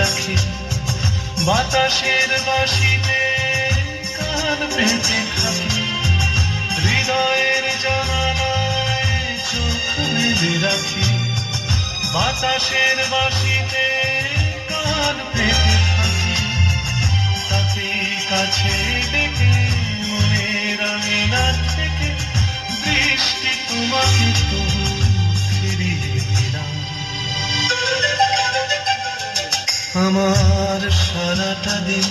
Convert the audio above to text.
রাখি, বাতাসের বাঁশিতে কান পেতে থাকি, হৃদয়ের জানালায় চোখ মেলে রাখি, বাতাসের বাঁশিতে কান পেতে থাকি, তাকে কাছে ডেকে মনের আঙিনা থেকে বৃষ্টি তোমাকে তবু ফিরিয়ে দিলাম। আমার সারাটা দিন